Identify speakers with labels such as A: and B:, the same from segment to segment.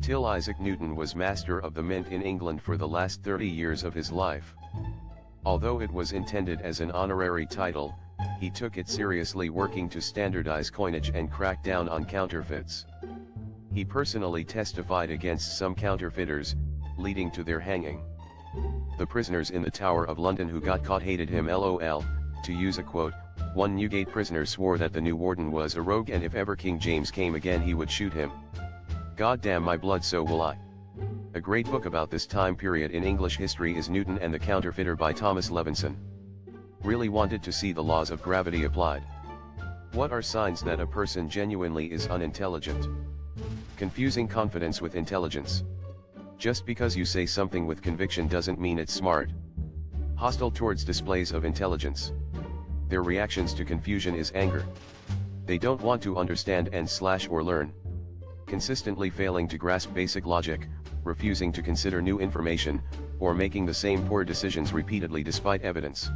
A: TIL Isaac Newton was Master of the Mint in England for the last 30 years of his life. Although it was intended as an honorary title, he took it seriously, working to standardize coinage and crack down on counterfeits. He personally testified against some counterfeiters, leading to their hanging. The prisoners in the Tower of London who got caught hated him lol, to use a quote. One Newgate prisoner swore that the new warden was a rogue and if ever King James came again he would shoot him. God damn my blood, so will I. A great book about this time period in English history is Newton and the Counterfeiter by Thomas Levinson. Really wanted to see the laws of gravity applied. What are signs that a person genuinely is unintelligent? Confusing confidence with intelligence. Just because you say something with conviction doesn't mean it's smart. Hostile towards displays of intelligence. Their reactions to confusion is anger. They don't want to understand and or learn. Consistently failing to grasp basic logic, refusing to consider new information, or making the same poor decisions repeatedly despite evidence.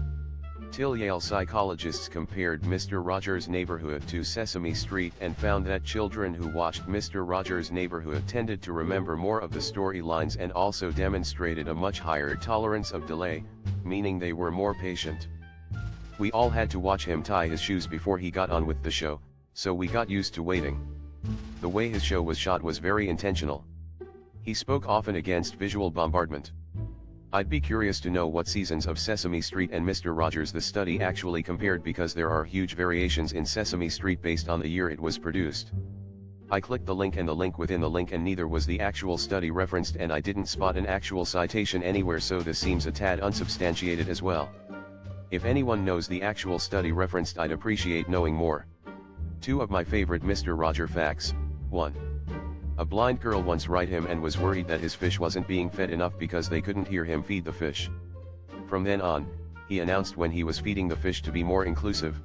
A: TIL Yale psychologists compared Mr. Rogers' Neighborhood to Sesame Street and found that children who watched Mr. Rogers' Neighborhood tended to remember more of the storylines and also demonstrated a much higher tolerance of delay, meaning they were more patient. We all had to watch him tie his shoes before he got on with the show, so we got used to waiting. The way his show was shot was very intentional. He spoke often against visual bombardment. I'd be curious to know what seasons of Sesame Street and Mr. Rogers the study actually compared, because there are huge variations in Sesame Street based on the year it was produced. I clicked the link and the link within the link and neither was the actual study referenced, and I didn't spot an actual citation anywhere, so this seems a tad unsubstantiated as well. If anyone knows the actual study referenced, I'd appreciate knowing more. 2 of my favorite Mr. Roger facts. 1. A blind girl once write him and was worried that his fish wasn't being fed enough because they couldn't hear him feed the fish. From then on, he announced when he was feeding the fish to be more inclusive.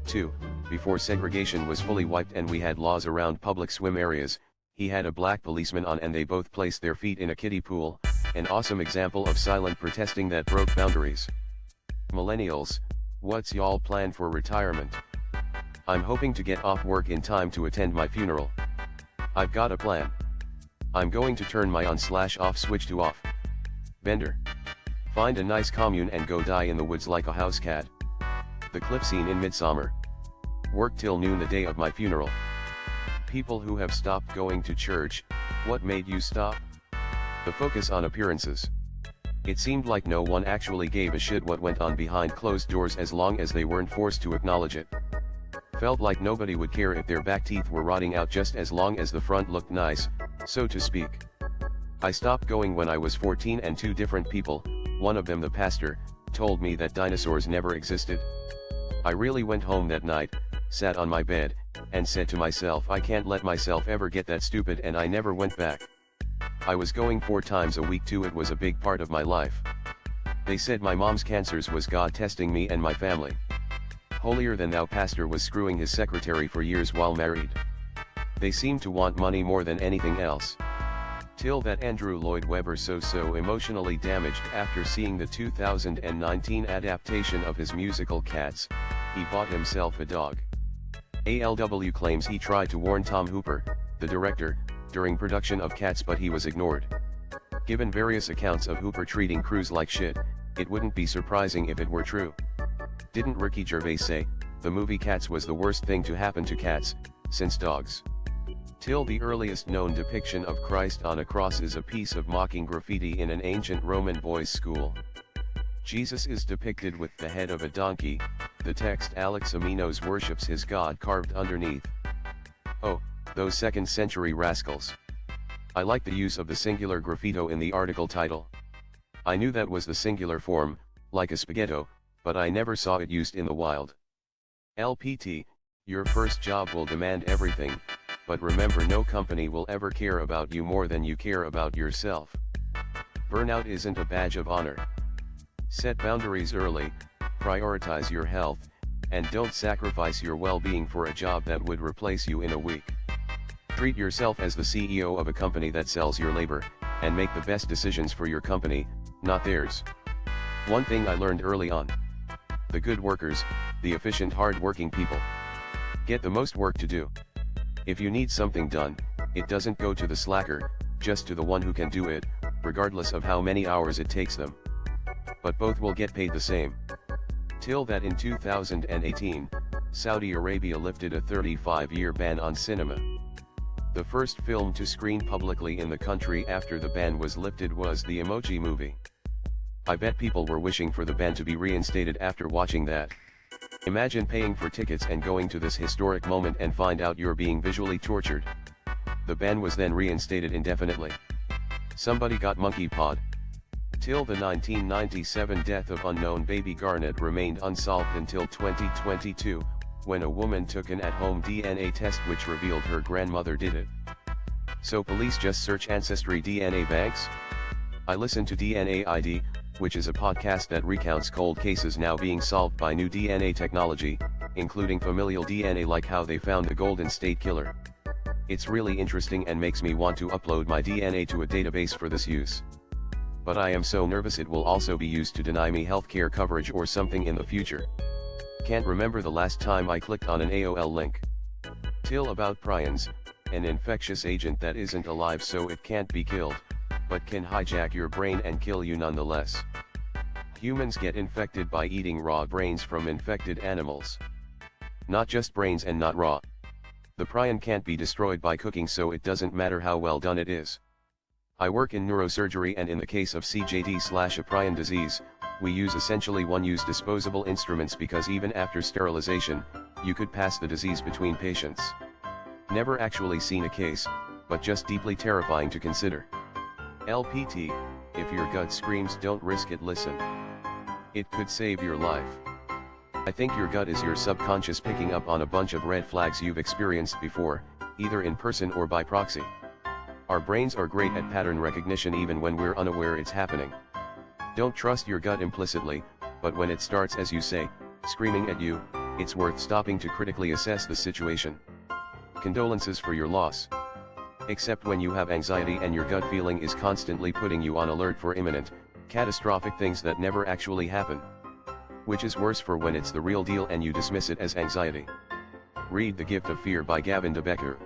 A: 2. Before segregation was fully wiped and we had laws around public swim areas, he had a black policeman on and they both placed their feet in a kiddie pool, an awesome example of silent protesting that broke boundaries. Millennials, what's y'all plan for retirement? I'm hoping to get off work in time to attend my funeral. I've got a plan. I'm going to turn my on/off switch to off. Bender. Find a nice commune and go die in the woods like a house cat. The cliff scene in Midsummer. Work till noon the day of my funeral. People who have stopped going to church, what made you stop? The focus on appearances. It seemed like no one actually gave a shit what went on behind closed doors as long as they weren't forced to acknowledge it. Felt like nobody would care if their back teeth were rotting out just as long as the front looked nice, so to speak. I stopped going when I was 14 and 2 different people, one of them the pastor, told me that dinosaurs never existed. I really went home that night, sat on my bed, and said to myself I can't let myself ever get that stupid, and I never went back. I was going 4 times a week too. It was a big part of my life. They said my mom's cancers was God testing me and my family. Holier than thou pastor was screwing his secretary for years while married. They seemed to want money more than anything else. Till that Andrew Lloyd Webber so emotionally damaged after seeing the 2019 adaptation of his musical Cats, he bought himself a dog. ALW claims he tried to warn Tom Hooper, the director, during production of Cats, but he was ignored. Given various accounts of Hooper treating crews like shit, it wouldn't be surprising if it were true. Didn't Ricky Gervais say, the movie Cats was the worst thing to happen to cats, since dogs? Till the earliest known depiction of Christ on a cross is a piece of mocking graffiti in an ancient Roman boys' school. Jesus is depicted with the head of a donkey, the text Alexamenos worships his god carved underneath. Oh, those 2nd century rascals. I like the use of the singular graffito in the article title. I knew that was the singular form, like a spaghetto, but I never saw it used in the wild. LPT, your first job will demand everything, but remember no company will ever care about you more than you care about yourself. Burnout isn't a badge of honor. Set boundaries early, prioritize your health, and don't sacrifice your well-being for a job that would replace you in a week. Treat yourself as the CEO of a company that sells your labor, and make the best decisions for your company, not theirs. One thing I learned early on. The good workers, the efficient hard-working people, get the most work to do. If you need something done, it doesn't go to the slacker, just to the one who can do it, regardless of how many hours it takes them. But both will get paid the same. Till that in 2018, Saudi Arabia lifted a 35-year ban on cinema. The first film to screen publicly in the country after the ban was lifted was the Emoji Movie. I bet people were wishing for the ban to be reinstated after watching that. Imagine paying for tickets and going to this historic moment and find out you're being visually tortured. The ban was then reinstated indefinitely. Somebody got monkeypod. Till the 1997 death of unknown baby Garnet remained unsolved until 2022, when a woman took an at-home DNA test which revealed her grandmother did it. So police just search ancestry DNA banks? I listen to DNA ID, which is a podcast that recounts cold cases now being solved by new DNA technology, including familial DNA, like how they found the Golden State Killer. It's really interesting and makes me want to upload my DNA to a database for this use. But I am so nervous it will also be used to deny me healthcare coverage or something in the future. Can't remember the last time I clicked on an AOL link. Till about prions, an infectious agent that isn't alive so it can't be killed, but can hijack your brain and kill you nonetheless. Humans get infected by eating raw brains from infected animals. Not just brains and not raw. The prion can't be destroyed by cooking, so it doesn't matter how well done it is. I work in neurosurgery, and in the case of CJD/a prion disease, we use essentially one-use disposable instruments because even after sterilization, you could pass the disease between patients. Never actually seen a case, but just deeply terrifying to consider. LPT, if your gut screams don't risk it, listen. It could save your life. I think your gut is your subconscious picking up on a bunch of red flags you've experienced before, either in person or by proxy. Our brains are great at pattern recognition even when we're unaware it's happening. Don't trust your gut implicitly, but when it starts, as you say, screaming at you, it's worth stopping to critically assess the situation. Condolences for your loss. Except when you have anxiety and your gut feeling is constantly putting you on alert for imminent, catastrophic things that never actually happen. Which is worse for when it's the real deal and you dismiss it as anxiety. Read The Gift of Fear by Gavin de Becker.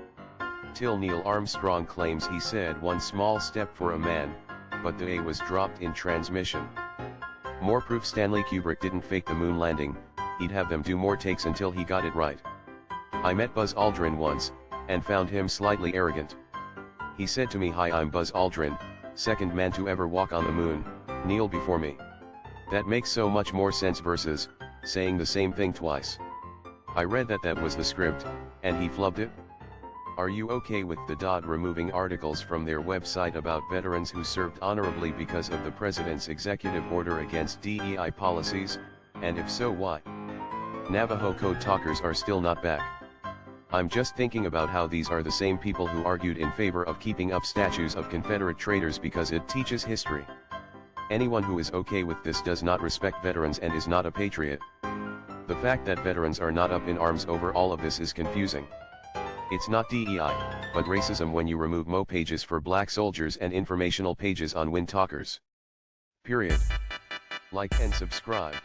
A: Till Neil Armstrong claims he said one small step for a man, but the A was dropped in transmission. More proof Stanley Kubrick didn't fake the moon landing, he'd have them do more takes until he got it right. I met Buzz Aldrin once, and found him slightly arrogant. He said to me, "Hi, I'm Buzz Aldrin, second man to ever walk on the moon, kneel before me." That makes so much more sense versus saying the same thing twice. I read that was the script, and he flubbed it. Are you okay with the DOD removing articles from their website about veterans who served honorably because of the president's executive order against DEI policies, and if so, why? Navajo code talkers are still not back. I'm just thinking about how these are the same people who argued in favor of keeping up statues of Confederate traitors because it teaches history. Anyone who is okay with this does not respect veterans and is not a patriot. The fact that veterans are not up in arms over all of this is confusing. It's not DEI, but racism when you remove Mo pages for black soldiers and informational pages on Wind Talkers. Period. Like and subscribe.